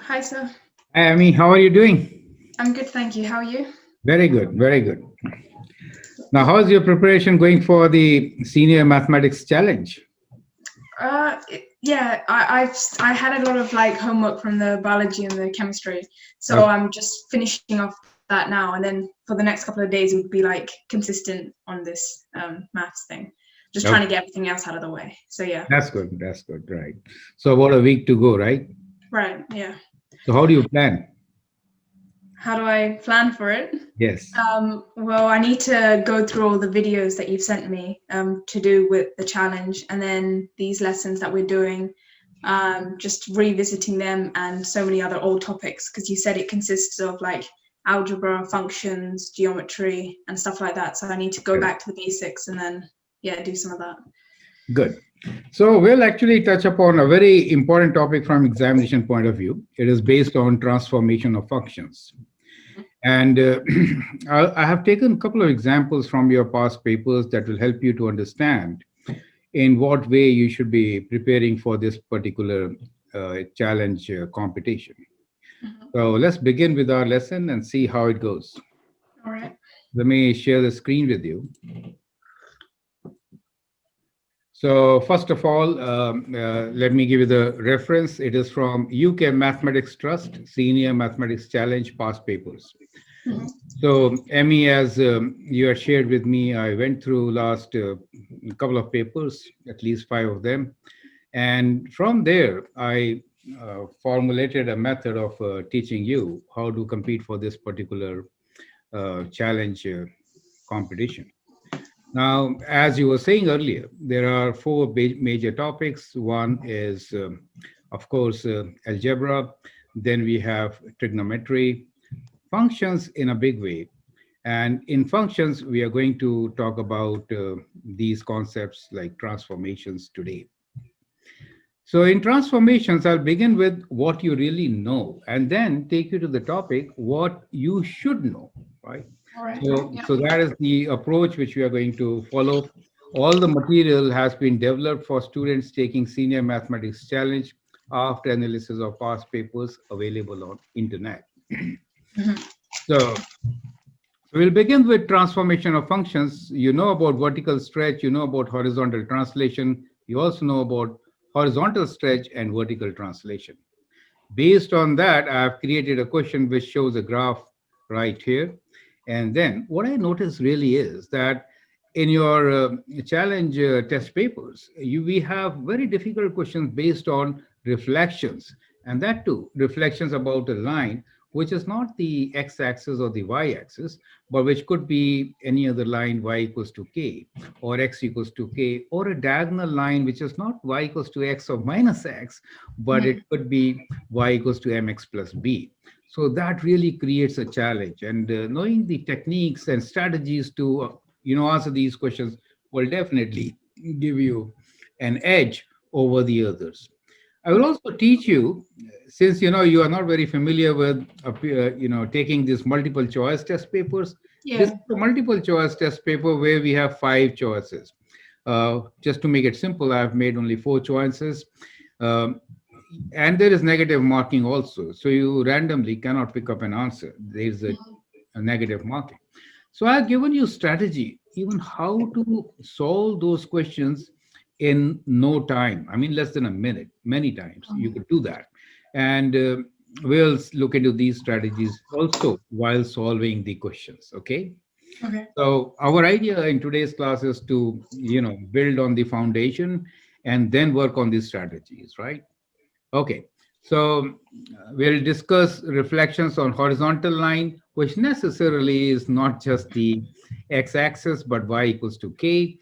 Hi, sir. Hi, Amy, how are you doing? I'm good, thank you. How are you? Very good, very good. Now, how's your preparation going for the senior mathematics challenge? Yeah, I had a lot of like homework from the biology and the chemistry, so Okay. I'm just finishing off that now, and then for the next couple of days would be like consistent on this maths thing. Just trying to Okay. get everything else out of the way. So yeah, That's good. That's good. Right. So, about a week to go, right? right, yeah. So, how do you plan? How do I plan for it? Yes. Well, I need to go through all the videos that you've sent me to do with the challenge, and then these lessons that we're doing, just revisiting them and so many other old topics because you said it consists of like algebra, functions, geometry, and stuff like that. So I need to go Correct. back to the basics and then, yeah, do some of that. Good. So, we'll actually touch upon a very important topic from examination point of view. It is based on transformation of functions. And I have taken a couple of examples from your past papers that will help you to understand in what way you should be preparing for this particular challenge competition. Mhm. So let's begin with our lesson and see how it goes. All right. Let me share the screen with you. So first of all, let me give you the reference. It is from UK Mathematics Trust Senior Mathematics Challenge past papers. Mhm. So, Emmy, as you had shared with me, I went through last couple of papers, at least five of them, and from there, I formulated a method of teaching you how to compete for this particular challenge competition. Now, as you were saying earlier, there are four major topics. One is, of course, algebra. Then we have trigonometry, functions in a big way. And in functions, we are going to talk about these concepts like transformations today. So, in transformations, I'll begin with what you really know and then take you to the topic what you should know, right? All right. Yeah. So that is the approach which we are going to follow. All the material has been developed for students taking senior mathematics challenge after analysis of past papers available on internet. Mhm. So we'll begin with transformation of functions. You know about vertical stretch, you know about horizontal translation, you also know about horizontal stretch and vertical translation. Based on that, I have created a question which shows a graph right here. And then what I notice really is that in your challenge test papers, we have very difficult questions based on reflections. And that too, reflections about a line which is not the x-axis or the y-axis, but which could be any other line y equals to k, or x equals to k, or a diagonal line which is not y equals to x or minus x, but it Mhm. could be y equals to mx plus b. So that really creates a challenge. And knowing the techniques and strategies to answer these questions will definitely give you an edge over the others. I will Okay. also teach you, since you are not very familiar with taking these multiple choice test papers. This Yeah. is a multiple choice test paper where we have five choices. Just to make it simple, I've made only four choices. Um, and there is negative marking also. So you randomly cannot pick up an answer. There's a negative marking. So I've given you strategy, even how to solve those questions in no time. I mean, less than a minute, many times you Mhm. could do that. And we'll look into these strategies also while solving the questions. Okay. Okay. So our idea in today's class is to, build on the foundation and then work on these strategies, right? Okay, so we'll discuss reflections on horizontal line, which necessarily is not just the x-axis, but y equals to k.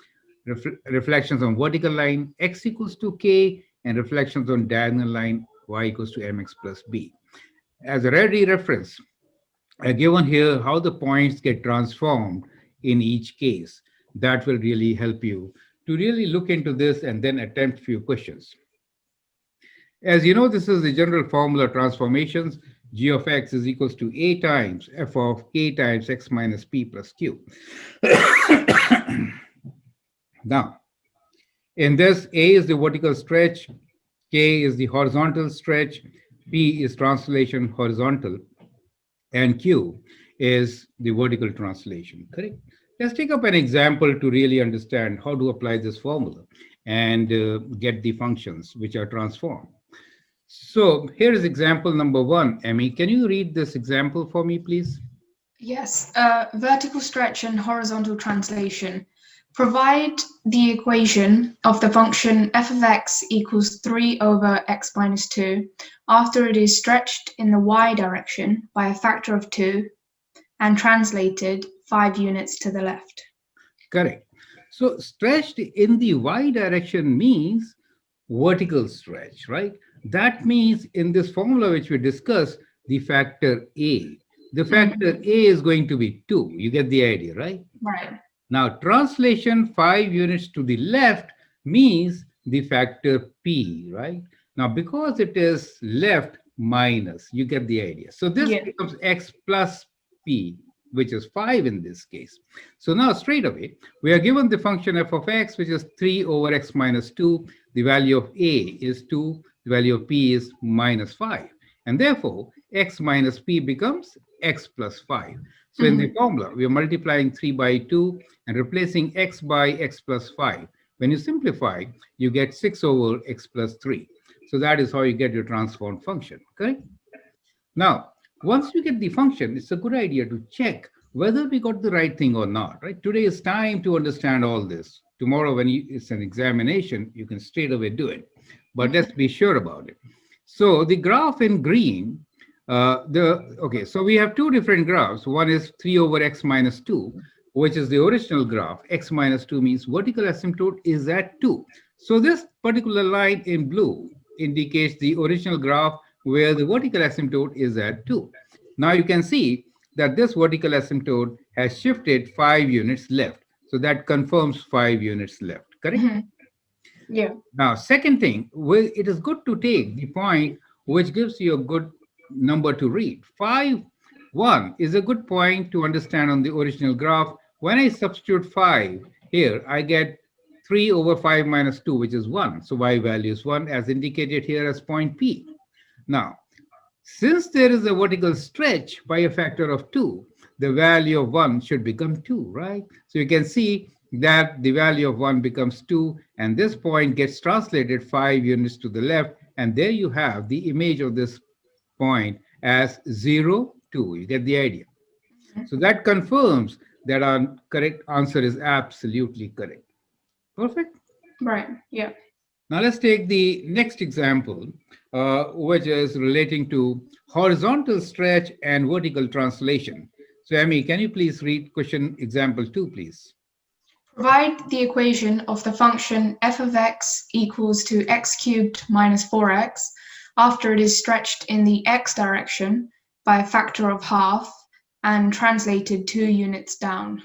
Reflections on vertical line, x equals to k, and reflections on diagonal line, y equals to mx plus b. As a ready reference, given here how the points get transformed in each case. That will really help you to really look into this and then attempt few questions. As you know, this is the general formula transformations. G of x is equals to a times f of k times x minus p plus q. Now, in this, a is the vertical stretch, k is the horizontal stretch. P is translation horizontal, and Q is the vertical translation, correct? Let's take up an example to really understand how to apply this formula and get the functions which are transformed. So here is example number one. Emmy, can you read this example for me, please? Yes, vertical stretch and horizontal translation. Provide the equation of the function f of x equals 3 over x minus 2 after it is stretched in the y direction by a factor of 2 and translated 5 units to the left. Correct. So stretched in the y direction means vertical stretch, right? That means in this formula which we discussed, the factor A. The factor A is going to be 2. You get the idea, right? Right. Now, translation 5 units to the left means the factor P, right? Now, because it is left minus, you get the idea. So this Yeah. becomes x plus P, which is 5 in this case. So now straight away, we are given the function f of x, which is 3 over x minus 2. The value of A is 2. The value of P is minus 5. And therefore, x minus P becomes x plus 5. So in the formula, we are multiplying 3 by 2 and replacing x by x plus 5. When you simplify, you get 6 over x plus 3. So that is how you get your transformed function, correct? Now, once you get the function, it's a good idea to check whether we got the right thing or not, right? Today is time to understand all this. Tomorrow, when it's an examination, you can straight away do it. But let's be sure about it. So the graph in green, so we have two different graphs. One is 3 over x minus 2, which is the original graph. X minus 2 means vertical asymptote is at 2. So this particular line in blue indicates the original graph where the vertical asymptote is at 2. Now you can see that this vertical asymptote has shifted 5 units left. So that confirms 5 units left, correct? Yeah. Now, second thing, it is good to take the point which gives you a good number to read. 5, 1 is a good point to understand on the original graph. When I substitute 5 here, I get 3 over 5 minus 2, which is 1. So y value is 1 as indicated here as point P. Now, since there is a vertical stretch by a factor of 2, the value of 1 should become 2, right? So you can see that the value of 1 becomes 2, and this point gets translated 5 units to the left, and there you have the image of this point as 0, 2. You get the idea. So that confirms that our correct answer is absolutely correct. Perfect. Right. Yeah. Now let's take the next example, which is relating to horizontal stretch and vertical translation. So, Amy, can you please read question example 2, please? Provide the equation of the function f of x equals to x cubed minus 4x after it is stretched in the x direction by a factor of half and translated 2 units down.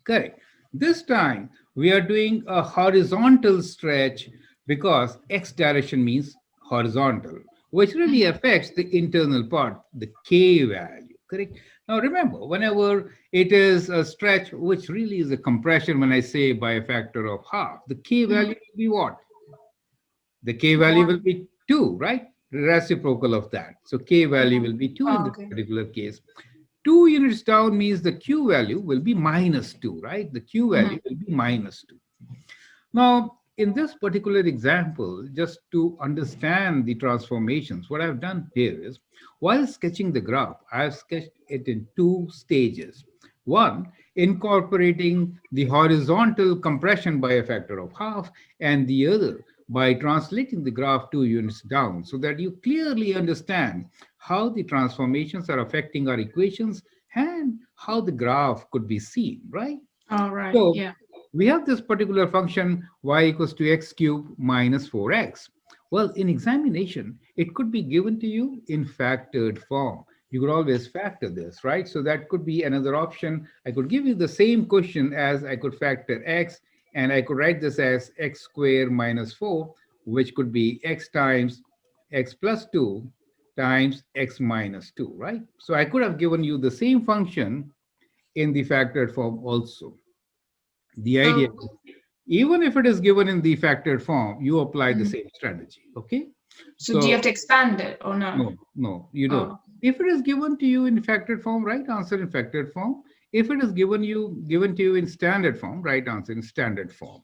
Correct. This time we are doing a horizontal stretch because x direction means horizontal, which really affects the internal part, the k value. Correct. Now remember, whenever it is a stretch, which really is a compression, when I say by a factor of half, the k value will be what? The k value will 1. be 2, right? Reciprocal of that. So k value will be 2 in Oh, this okay. particular case. 2 units down means the q value will be minus 2, right? The q value will be minus 2. Now, in this particular example, just to understand the transformations, what I've done here is, while sketching the graph, I've sketched it in two stages. One, incorporating the horizontal compression by a factor of half, and the other by translating the graph 2 units down so that you clearly understand how the transformations are affecting our equations and how the graph could be seen, right? All right. So Yeah. we have this particular function y equals to x cubed minus 4x. Well, in examination, it could be given to you in factored form. You could always factor this, right? So that could be another option. I could give you the same question as I could factor x, and I could write this as x squared minus 4, which could be x times x plus 2 times x minus 2, right? So I could have given you the same function in the factored form also. The idea So, is, even if it is given in the factored form, you apply the same strategy. Okay. So do you So have to expand it or no? no, you don't. Oh, If it is given to you in factored form, right answer in factored form. If it is given to you in standard form, right answer in standard form.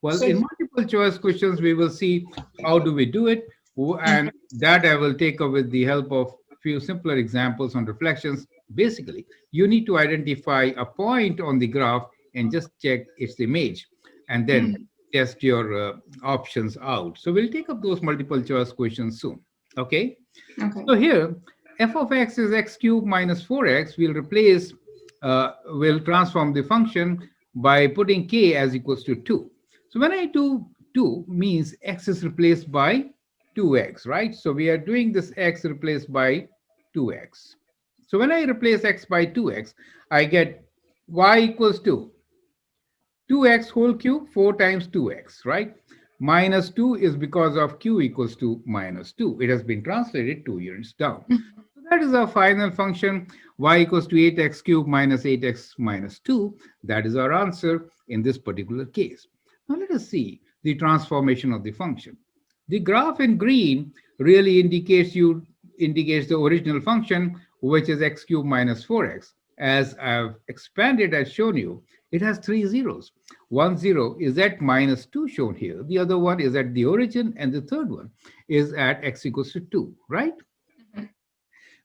Well, so in multiple choice questions, we will see how do we do it, mhm, and that I will take up with the help of few simpler examples on reflections. Basically, you need to identify a point on the graph and just check its image, and then mhm, test your options out. So we'll take up those multiple choice questions soon. Okay. okay. So here, f of x is x cubed minus 4x. We'll transform the function by putting k as equals to 2. So when I do 2 means x is replaced by 2x, right? So we are doing this x replaced by 2x. So when I replace x by 2x, I get y equals to 2x whole cube, 4 times 2x, right? Minus 2 is because of q equals to minus 2. It has been translated 2 units down. Mhm. So that is our final function, y equals to 8x cubed minus 8x minus 2. That is our answer in this particular case. Now let us see the transformation of the function. The graph in green really indicates the original function, which is x cubed minus 4x. As I've expanded, as shown you, it has three zeros. One zero is at minus 2 shown here. The other one is at the origin, and the third one is at x equals to 2, right? Mhm.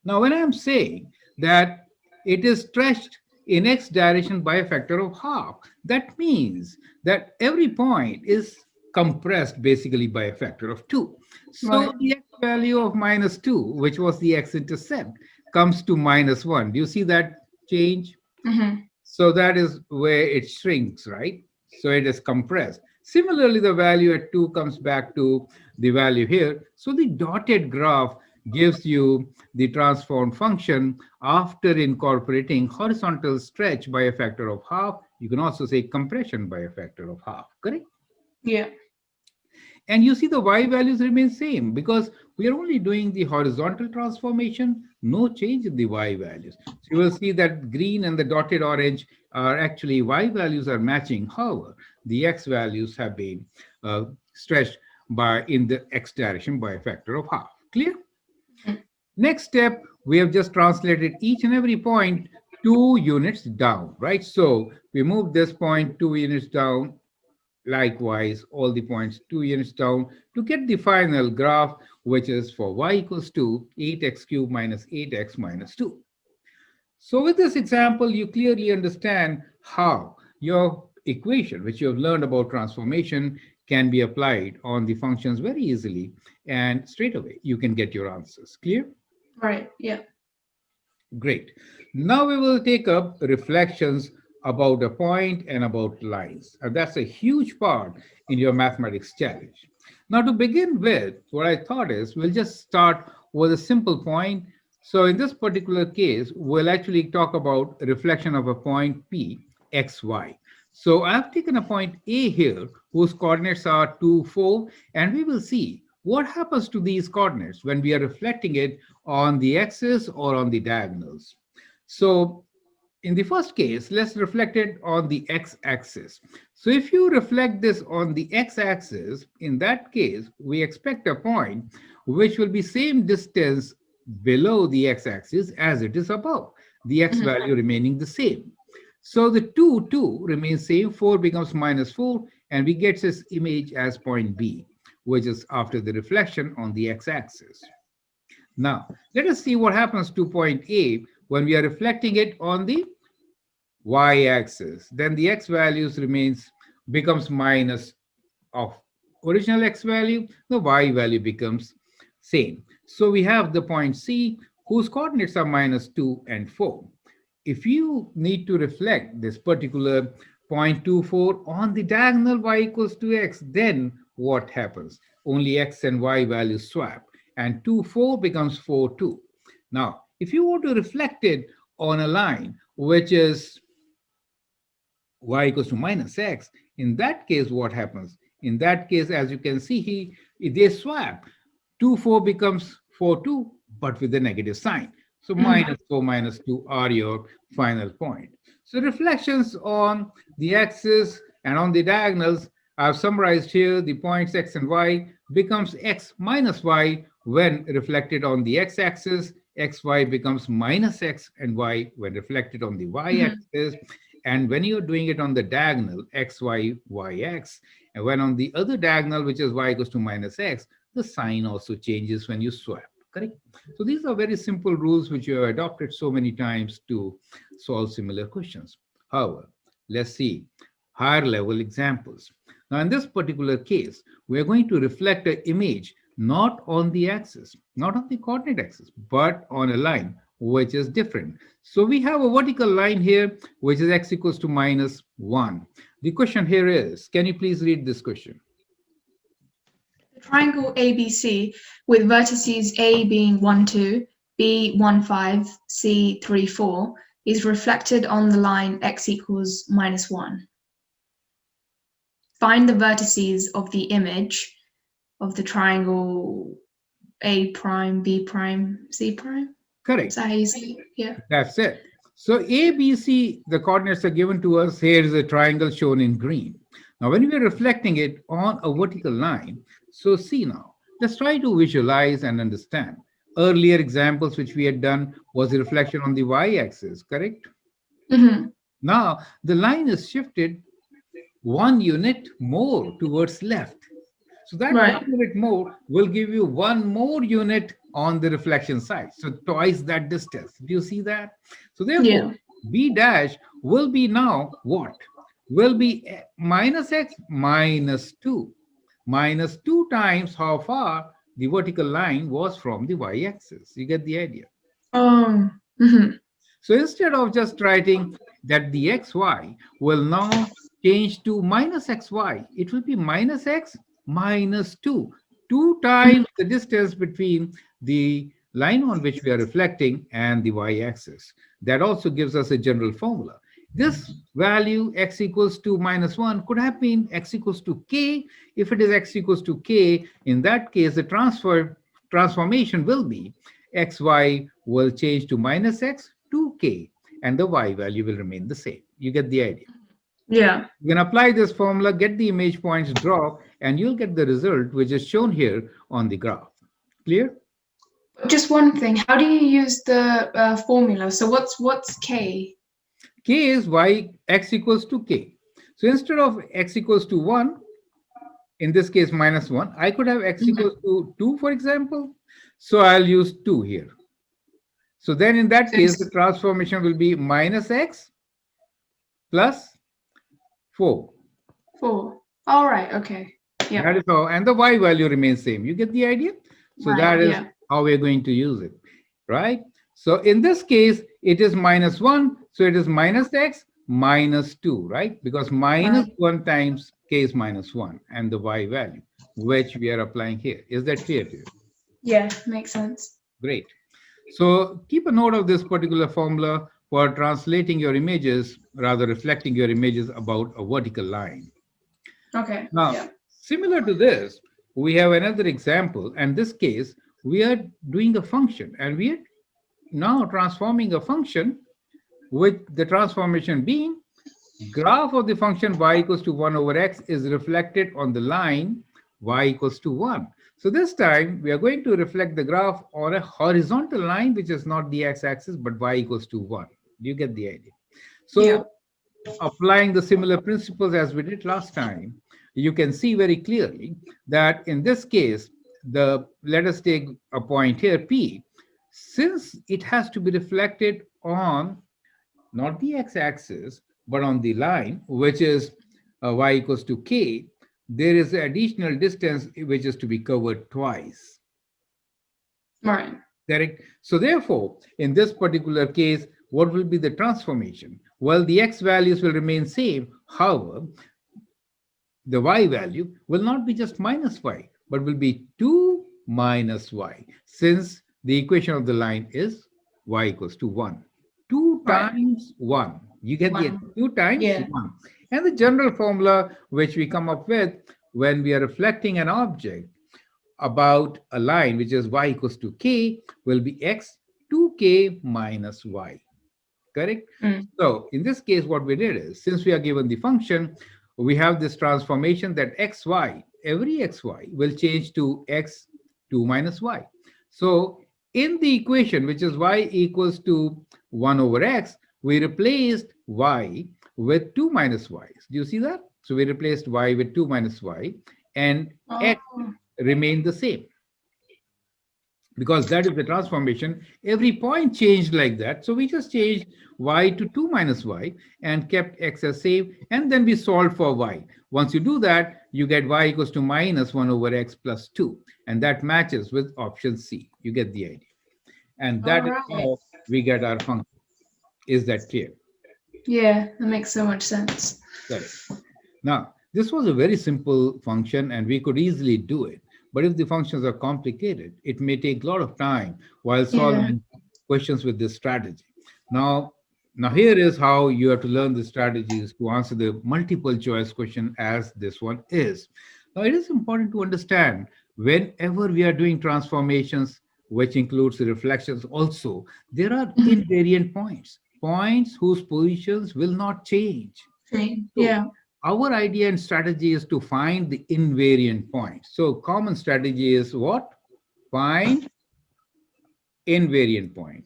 Now, when I'm saying that it is stretched in x direction by a factor of half, that means that every point is compressed basically by a factor of 2. So Right. the x value of minus 2, which was the x-intercept, comes to minus 1. Do you see that change? Hmm. So that is where it shrinks, right? So it is compressed. Similarly, the value at 2 comes back to the value here. So the dotted graph gives you the transform function after incorporating horizontal stretch by a factor of half. You can also say compression by a factor of half, correct? Yeah. And you see the y values remain same because we are only doing the horizontal transformation, no change in the y values. So you will see that green and the dotted orange are actually y values are matching. However, the x values have been stretched by in the x direction by a factor of half. Clear? Mhm. Next step, we have just translated each and every point 2 units down, right? So we move this point 2 units down. Likewise, all the points 2 units down to get the final graph, which is for y equals to 8x cubed minus 8x minus 2. So with this example, you clearly understand how your equation, which you have learned about transformation, can be applied on the functions very easily, and straight away you can get your answers. Clear? Right. Yeah. Great. Now we will take up reflections about a point and about lines. And that's a huge part in your mathematics challenge. Now, to begin with, what I thought is we'll just start with a simple point. So, in this particular case, we'll actually talk about reflection of a point P, X, Y. So, I've taken a point A here whose coordinates are 2, 4, and we will see what happens to these coordinates when we are reflecting it on the axis or on the diagonals. So in the first case, let's reflect it on the x-axis. So if you reflect this on the x-axis, in that case, we expect a point which will be same distance below the x-axis as it is above, the x Hmm. value remaining the same. So the 2, 2 remains same, 4 becomes minus 4, and we get this image as point B, which is after the reflection on the x-axis. Now, let us see what happens to point A when we are reflecting it on the y-axis. Then the x values remains becomes minus of original x value, the y value becomes same. So we have the point C whose coordinates are minus 2 and 4. If you need to reflect this particular 0.24 on the diagonal y equals to x, then what happens? Only x and y values swap, and 2, 4 becomes 4, 2. Now, if you want to reflect it on a line which is y equals to minus x, in that case, what happens? In that case, as you can see, they swap. 2, 4 becomes 4, 2, but with a negative sign. So Hmm. minus 4, minus 2 are your final point. So reflections on the axis and on the diagonals I've summarized here the points x and y becomes x minus y when reflected on the x-axis, xy becomes minus x and y when reflected on the Mhm. y-axis, and when you're doing it on the diagonal, xy, yx, and when on the other diagonal, which is y equals to minus x, the sign also changes when you swap, correct? So these are very simple rules which you have adopted so many times to solve similar questions. However, let's see higher level examples. Now, in this particular case, we are going to reflect an image not on the axis, not on the coordinate axis, but on a line which is different. So we have a vertical line here, which is x equals to minus 1. The question here is, can you please read this question? The triangle ABC with vertices A being 1, 2, B 1, 5, C 3, 4 is reflected on the line x equals minus 1. Find the vertices of the image of the triangle A prime, B prime, C prime. Is Correct. that how you say it? Yeah. That's it. So A, B, C, the coordinates are given to us. Here is a triangle shown in green. Now, when we are reflecting it on a vertical line, so see now, let's try to visualize and understand. Earlier examples which we had done was a reflection on the y-axis, correct? Mm-hmm. Now, the line is shifted 1 unit more towards left. So that Right. 1 unit more will give you 1 more unit on the reflection side. So twice that distance. Do you see that? So therefore, Yeah. B dash will be now what? Will be minus x minus 2. Minus 2 times how far the vertical line was from the y-axis. You get the idea? Mm-hmm. So instead of just writing that the xy will now change to minus xy, it will be minus x minus 2, 2 times the distance between the line on which we are reflecting and the y-axis. That also gives us a general formula. This value x equals to minus 1 could have been x equals to k. If it is x equals to k, in that case, the transformation will be xy will change to minus x to k, and the y value will remain the same. You get the idea. Yeah. You can apply this formula, get the image points, draw, and you'll get the result which is shown here on the graph. Clear? Just one thing. How do you use the formula? So what's K? K is y x equals to k. So instead of x equals to 1, in this case minus 1, I could have x Mhm. equals to 2, for example. So I'll use 2 here. So then in that So case, the it's transformation will be minus x plus 4. 4. All right. Okay. That Yep. is how, and the y value remains same. You get the idea? So Right. that is Yeah. how we're going to use it, right? So in this case, it is minus 1. So it is minus x minus 2, right? Because minus Right. 1 times k is minus 1 and the y value, which we are applying here. Is that clear to you? Yeah. Makes sense. Great. So keep a note of this particular formula for translating your images, rather reflecting your images about a vertical line. Okay. Now, Yeah. similar to this, we have another example. And this case, we are doing a function and we are now transforming a function with the transformation being graph of the function y equals to 1 over x is reflected on the line y equals to 1. So this time we are going to reflect the graph on a horizontal line, which is not the x-axis, but y equals to 1. Do you get the idea? Yeah. So applying the similar principles as we did last time, you can see very clearly that in this case, let us take a point here, P, since it has to be reflected on not the x-axis, but on the line, which is y equals to k, there is an additional distance which is to be covered twice. Right. Correct. So therefore, in this particular case, what will be the transformation? Well, the x values will remain same. However, the y value will not be just minus y, but will be 2 minus y, since the equation of the line is y equals to 1. 2 Right. times 1. You get the 1. 2 times Yeah. 1. And the general formula which we come up with when we are reflecting an object about a line which is y equals to k will be x 2k minus y. Correct? Mm. So in this case, what we did is, since we are given the function, we have this transformation that xy, every xy will change to x2 minus y. So in the equation, which is y equals to 1 over x, we replaced y with 2 minus y. Do you see that? So we replaced y with 2 minus y, and x Oh, remained the same, because that is the transformation. Every point changed like that. So we just changed y to 2 minus y and kept x as same, and then we solved for y. Once you do that, you get y equals to minus 1 over x plus 2, and that matches with option C. You get the idea. And all that is right. how we get our function. Is that clear? Yeah, that makes so much sense. Correct. Now, this was a very simple function and we could easily do it. But if the functions are complicated, it may take a lot of time while Yeah. solving questions with this strategy. Now, now here is how you have to learn the strategies to answer the multiple choice question as this one is. Now, it is important to understand whenever we are doing transformations, which includes the reflections also, there are Mhm. invariant points, points whose positions will not change. Okay. So Yeah. our idea and strategy is to find the invariant point. So common strategy is what? Find invariant point.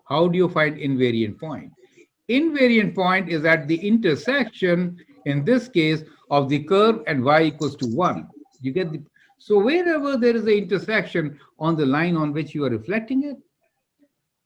How do you find invariant point? Invariant point is at the intersection, in this case, of the curve and y equals to 1. You get the so wherever there is an intersection on the line on which you are reflecting it,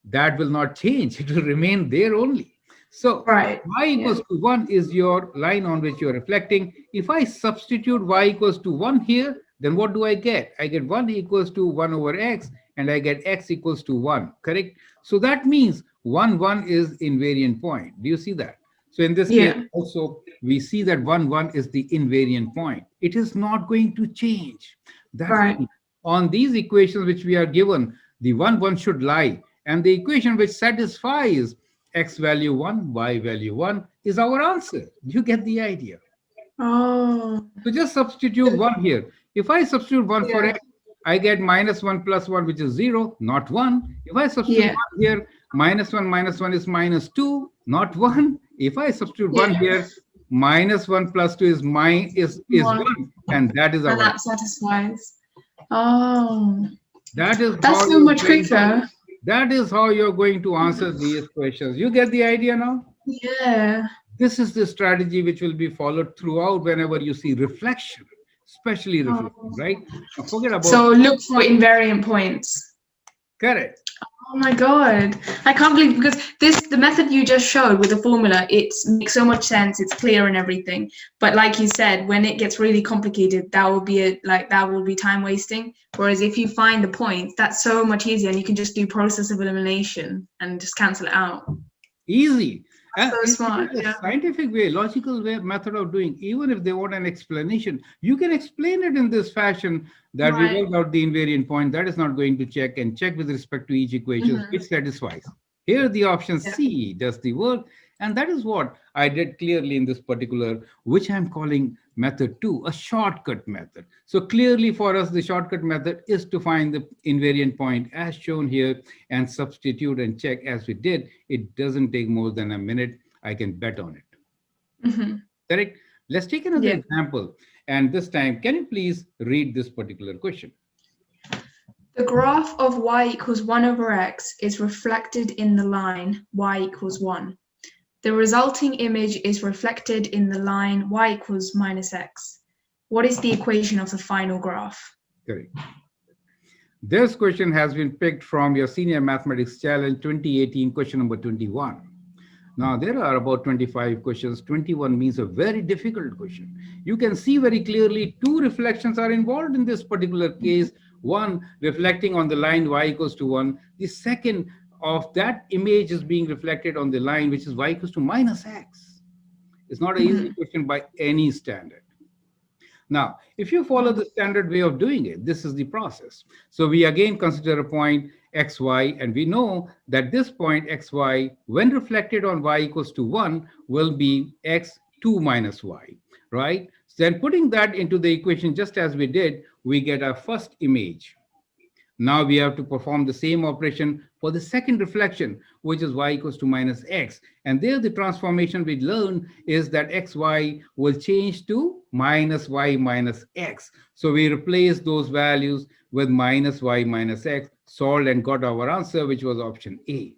that will not change. It will remain there only. So Right. y Yeah. equals to 1 is your line on which you are reflecting. If I substitute y equals to 1 here, then what do I get? I get 1 equals to 1 over x, and I get x equals to 1, correct? So that means 1, 1 is invariant point. Do you see that? So in this case Yeah. also, we see that 1, 1 is the invariant point. It is not going to change. That Right. means on these equations which we are given, the 1, 1 should lie. And the equation which satisfies x value 1, y value 1 is our answer. You get the idea. Oh. So just substitute 1 here. If I substitute 1 for Yeah. x, I get minus 1 plus 1, which is 0, not 1. If I substitute Yeah. 1 here, minus 1 is minus 2, not 1. If I substitute 1 Yeah. here, minus 1 plus 2 is is One. 1, and that is And our. that satisfies. Oh. That is how That's so you're much going. quicker. That is how you're going to answer these questions. You get the idea now? Yeah. This is the strategy which will be followed throughout whenever you see reflection, especially reflection, Oh. right? Now forget about So look for invariant points. correct. Oh my God. I can't believe because the method you just showed with the formula, it makes so much sense, it's clear and everything. But like you said, when it gets really complicated, that will be time wasting. Whereas if you find the points, that's so much easier and you can just do process of elimination and just cancel it out. Easy. And So it smart, is a yeah. scientific way, logical way, method of doing. Even if they want an explanation, you can explain it in this fashion that we Right. worked out the invariant point. That is not going to check and check with respect to each equation, Mhm. which satisfies. Here, the option Yeah. C does the work. And that is what I did clearly in this particular, which I'm calling method 2, a shortcut method. So clearly for us, the shortcut method is to find the invariant point as shown here and substitute and check as we did. It doesn't take more than a minute. I can bet on it. Mhm. Correct? Let's take another Yeah. example. And this time, can you please read this particular question? The graph of y equals 1 over x is reflected in the line y equals 1. The resulting image is reflected in the line y equals minus x. What is the equation of the final graph? Correct. This question has been picked from your Senior Mathematics Challenge 2018, question number 21. Now, there are about 25 questions. 21 means a very difficult question. You can see very clearly two reflections are involved in this particular case. One reflecting on the line y equals to 1. The second of that image is being reflected on the line which is y equals to minus x. It's not an easy Mhm. question by any standard. Now, if you follow the standard way of doing it, this is the process. So we again consider a point xy, and we know that this point xy, when reflected on y equals to 1, will be x2 minus y, right? So then putting that into the equation just as we did, we get our first image. Now we have to perform the same operation for the second reflection, which is y equals to minus x. And there the transformation we learn is that xy will change to minus y minus x. So we replace those values with minus y minus x, solved and got our answer, which was option A.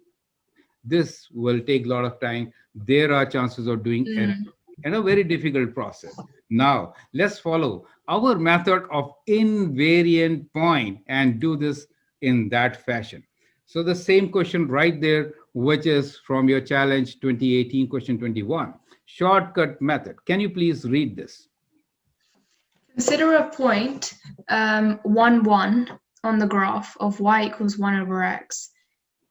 This will take a lot of time. There are chances of doing error Mm. and a very difficult process. Now, let's follow our method of invariant point and do this in that fashion. So the same question right there, which is from your challenge 2018, question 21. Shortcut method. Can you please read this? Consider a point 1, 1 on the graph of y equals 1 over x.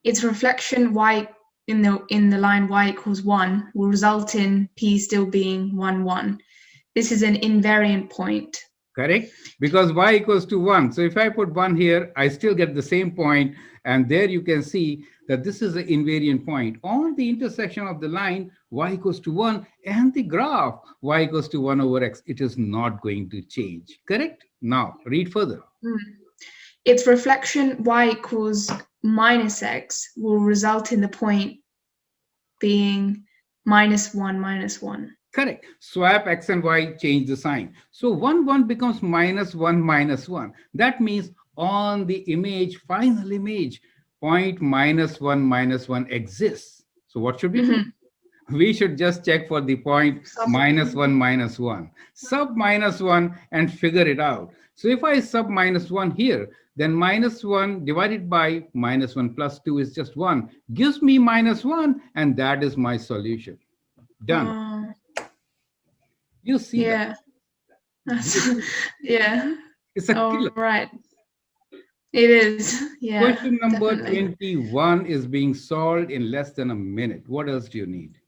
Its reflection y in the line y equals 1 will result in p still being 1, 1. This is an invariant point. Correct? Because y equals to 1. So if I put 1 here, I still get the same point. And there you can see that this is the invariant point on the intersection of the line y equals to 1 and the graph y equals to 1 over x. It is not going to change. Correct? Now, read further. Mm. Its reflection y equals minus x will result in the point being minus 1, minus 1. Correct. Swap x and y, change the sign. So 1, 1 becomes minus 1, minus 1. That means on the image, final image, point minus 1, minus 1 exists. So what should we do? We should just check for the point minus 1, minus 1. Sub minus 1 and figure it out. So if I sub minus 1 here, then minus 1 divided by minus 1 plus 2 is just 1. Gives me minus 1, and that is my solution. Done. You see Yeah. that? Yeah. It's a killer. Right. It is. Yeah. Question number definitely. 21 is being solved in less than a minute. What else do you need?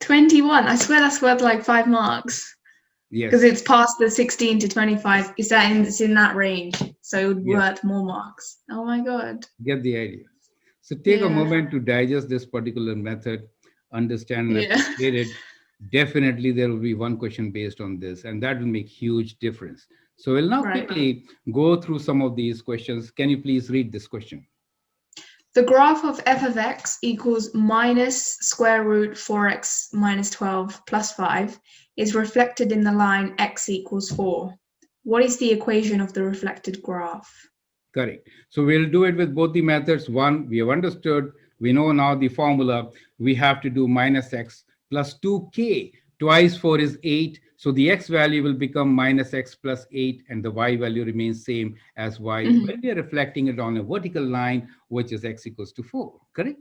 21. I swear that's worth like 5 marks. Yes. Because it's past the 16 to 25. It's in that range. So it would Yes. worth more marks. Oh my God. Get the idea. So take a Yeah. moment to digest this particular method, understand and Yeah. appreciate it. Definitely there will be one question based on this, and that will make huge difference. So we'll now Right. quickly go through some of these questions. Can you please read this question? The graph of f of x equals minus square root 4x minus 12 plus 5 is reflected in the line x equals 4. What is the equation of the reflected graph? Correct. So we'll do it with both the methods. One, we have understood. We know now the formula. We have to do minus x plus 2k. Twice 4 is 8. So the x value will become minus x plus 8, and the y value remains same as y when we are reflecting it on a vertical line, which is x equals to 4. Correct?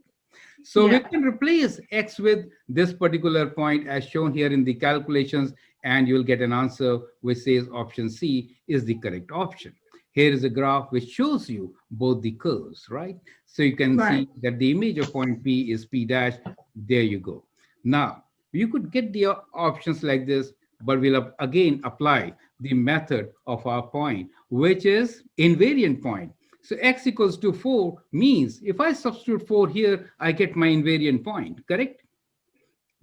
So we can replace x with this particular point as shown here in the calculations, and you'll get an answer which says option C is the correct option. Here is a graph which shows you both the curves, right? So you can see that the image of point P is P dash. There you go. Now, you could get the options like this, but we'll again apply the method of our point, which is invariant point. So x equals to 4 means if I substitute 4 here, I get my invariant point, correct?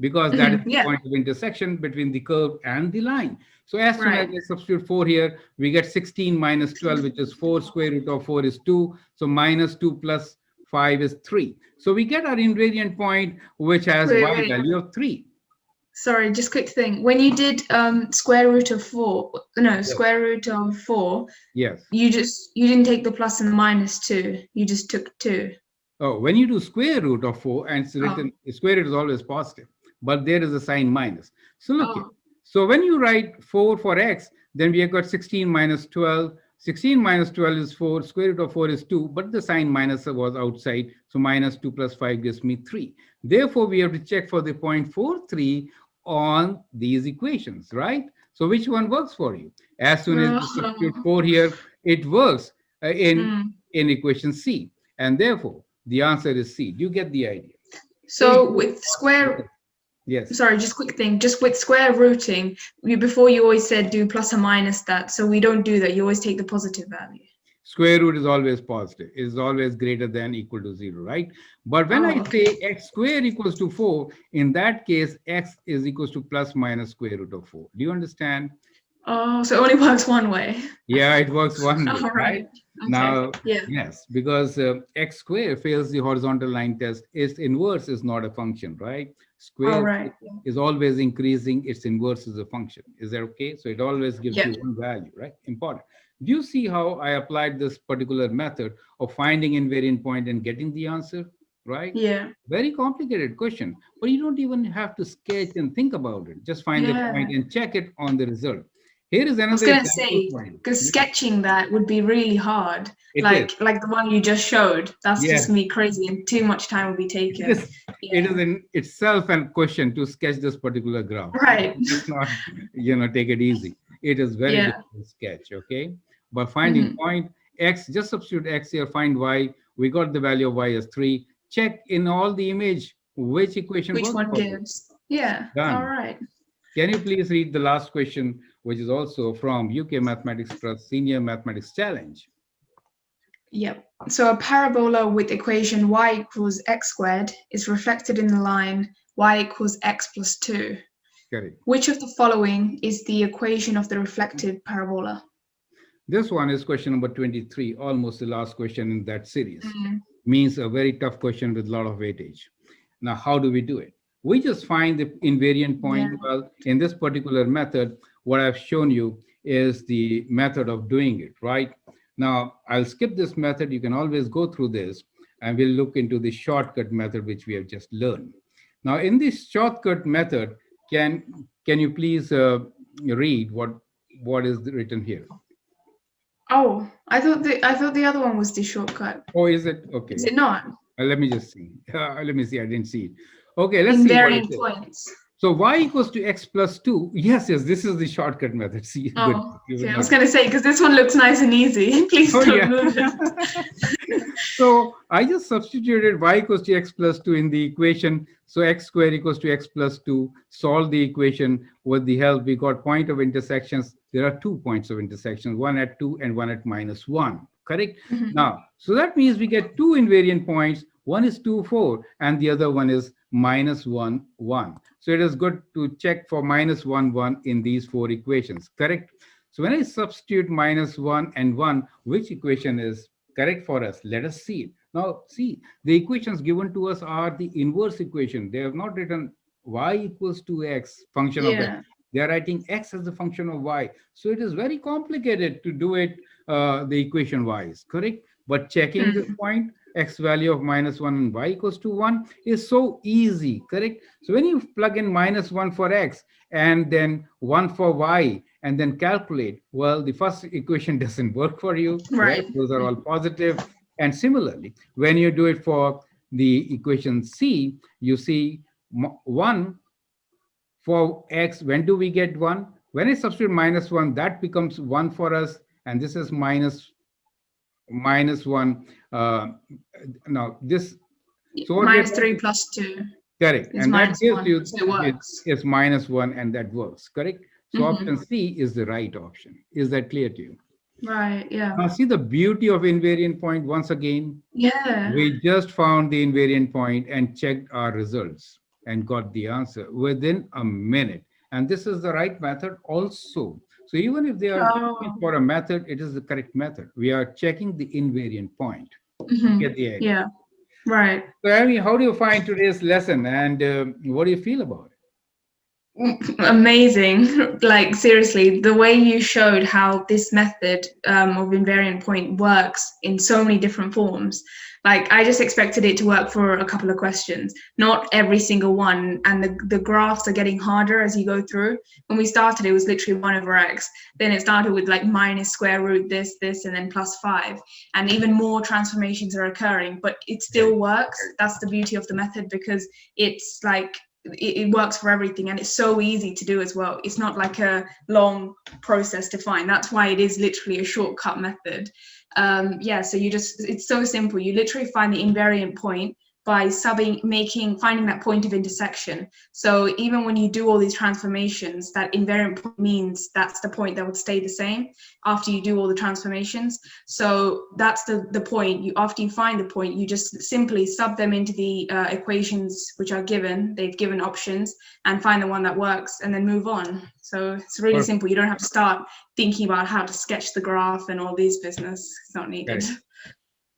Because that is the point of intersection between the curve and the line. So as soon as I substitute 4 here, we get 16 minus 12, which is 4. Square root of 4 is 2. So minus 2 plus 5 is 3. So we get our invariant point, which has y value of 3. Sorry, just quick thing. When you did square root of 4, square root of 4, yes, you didn't take the plus and the minus 2. You just took 2. Oh, when you do square root of 4 and it's written, square root is always positive, but there is a sign minus. So look here. So when you write 4 for x, then we have got 16 minus 12. 16 minus 12 is 4. Square root of 4 is 2, but the sign minus was outside. So minus 2 plus 5 gives me 3. Therefore, we have to check for the point 43 on these equations, right? So which one works for you? As soon as you substitute 4 here, it works in equation C. And therefore, the answer is C. Do you get the idea? So with square, yes. Sorry, just quick thing. Just with square rooting, before you always said do plus or minus that. So we don't do that. You always take the positive value. Square root is always positive. It is always greater than equal to 0, right? But when I say x square equals to 4, in that case, x is equals to plus minus square root of 4. Do you understand? Oh, so it only works one way. Yeah, it works one way, All right? right. Okay. Now, Yeah. yes, because x square fails the horizontal line test. Its inverse is not a function, right? All Square right. is always increasing. Its inverse is a function. Is that okay? So it always gives Yeah. you one value, right? Important. Do you see how I applied this particular method of finding invariant point and getting the answer, right? Yeah. Very complicated question, but you don't even have to sketch and think about it. Just find the Yeah. point and check it on the result. Here is I was another gonna example say, for you. because Yeah, sketching that would be really hard. it is. Like the one you just showed. That's just Yes, me crazy, and too much time will be it taken. is. It Yeah. is in itself a question to sketch this particular graph. Right. Let's not, take it easy. It is very Yeah. difficult to sketch. Okay, but finding Hmm. point x, just substitute x here. Find y. We got the value of y as 3. Check in all the image which equation Which works one for you. gives? Yeah. All Done. right. Can you please read the last question, which is also from UK Mathematics Trust Senior Mathematics Challenge? Yep. So a parabola with equation y equals x squared is reflected in the line y equals x plus 2. Correct. Which of the following is the equation of the reflected parabola? This one is question number 23, almost the last question in that series. Mm, Means a very tough question with a lot of weightage. Now, how do we do it? We just find the invariant yeah. point. Well, in this particular method, what I've shown you is the method of doing it, right? Now, I'll skip this method. You can always go through this, and we'll look into the shortcut method, which we have just learned. Now, in this shortcut method, can you please read what is written here? Oh, I thought the other one was the shortcut. Oh, is it? Is Okay. it not? Let me just see. Let me see. I didn't see it. Okay, let's see what it Invariant is. points. So y equals to x plus 2. Yes, yes, this is the shortcut method. See, good. Oh, You would okay. I not. was gonna say because this one looks nice and easy. Please Oh, don't yeah. move it. So I just substituted y equals to x plus 2 in the equation. So x squared equals to x plus 2. Solve the equation with the help. We got point of intersections. There are 2 points of intersection, one at 2 and one at -1. Correct? Mhm. Now, so that means we get 2 invariant points. One is 2, 4, and the other one is -1, 1. So it is good to check for -1, 1 in these 4 equations. Correct? So when I substitute -1 and 1, which equation is correct for us? Let us see it. Now, see, the equations given to us are the inverse equation. They have not written y equals to x, function of x. Yeah. They are writing x as the function of y. So it is very complicated to do it the equation wise, correct? But checking this Mm. point, x value of -1 and y equals to 1 is so easy, correct? So when you plug in -1 for x and then 1 for y and then calculate, well, the first equation doesn't work for you, right? Right. Those are all positive. And similarly, when you do it for the equation c, you see 1 for x. When do we get 1? When I substitute -1, that becomes 1 for us, and this is minus 1. uh, Now this, so what we're trying -3 to, plus 2 correct, is and that gives -1, you so it works. is -1, and that works, correct? So option Hmm. C is the right option. Is that clear to you? Right. Yeah. Now see the beauty of invariant point once again. Yeah. We just found the invariant point and checked our results and got the answer within a minute. And this is the right method also. So even if they are looking Oh. for a method, it is the correct method. We are checking the invariant point. You Hmm. get the idea. Yeah. Right. So, Amy, how do you find today's lesson and what do you feel about it? Amazing. Like seriously, the way you showed how this method of invariant point works in so many different forms, like I just expected it to work for a couple of questions, not every single one. And the graphs are getting harder as you go through. When we started, it was literally 1/x. Then it started with like minus square root this, and then +5. And even more transformations are occurring, but it still Right. works. That's the beauty of the method, because it's like it works for everything, and it's so easy to do as well. It's not like a long process to find. That's why it is literally a shortcut method. Yeah, so it's so simple. You literally find the invariant point by finding that point of intersection. So even when you do all these transformations, that invariant point means that's the point that would stay the same after you do all the transformations. So that's the point. After you find the point, you just simply sub them into the equations which are given. They've given options, and find the one that works, and then move on. So it's really Perfect. simple. You don't have to start thinking about how to sketch the graph and all these business. It's not needed. Correct.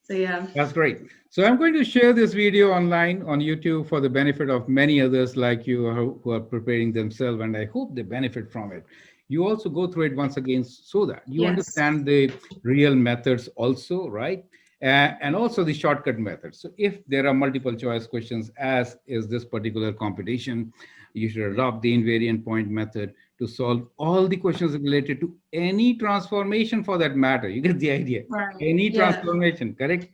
So yeah. That's great. So I'm going to share this video online on YouTube for the benefit of many others like you who are preparing themselves, and I hope they benefit from it. You also go through it once again so that you Yes. understand the real methods also, right? And also the shortcut methods. So if there are multiple choice questions, as is this particular competition, you should adopt the invariant point method to solve all the questions related to any transformation for that matter. You get the idea. Right. Any Yeah. transformation, correct?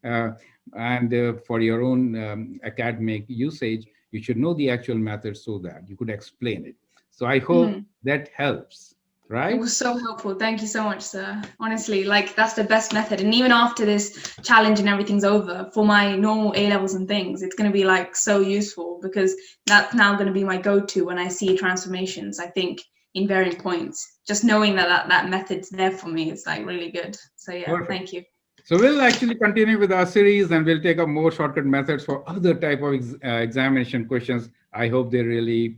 Uh, and for your own academic usage, you should know the actual method so that you could explain it. So I hope Mhm. that helps, It right? was so helpful. Thank you so much, sir. Honestly, like that's the best method. And even after this challenge and everything's over, for my normal A levels and things, it's going to be like so useful because that's now going to be my go-to when I see transformations. I think invariant points. Just knowing that method's there for me is like really good. So yeah, Perfect. thank you. So we'll actually continue with our series, and we'll take up more shortcut methods for other type of examination questions. I hope they really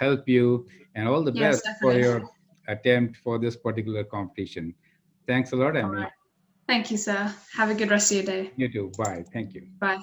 help you, and all the Yes, best for definitely. your attempt for this particular competition. Thanks a lot, All Amy. right. Thank you, sir. Have a good rest of your day. You too. Bye. Thank you. Bye.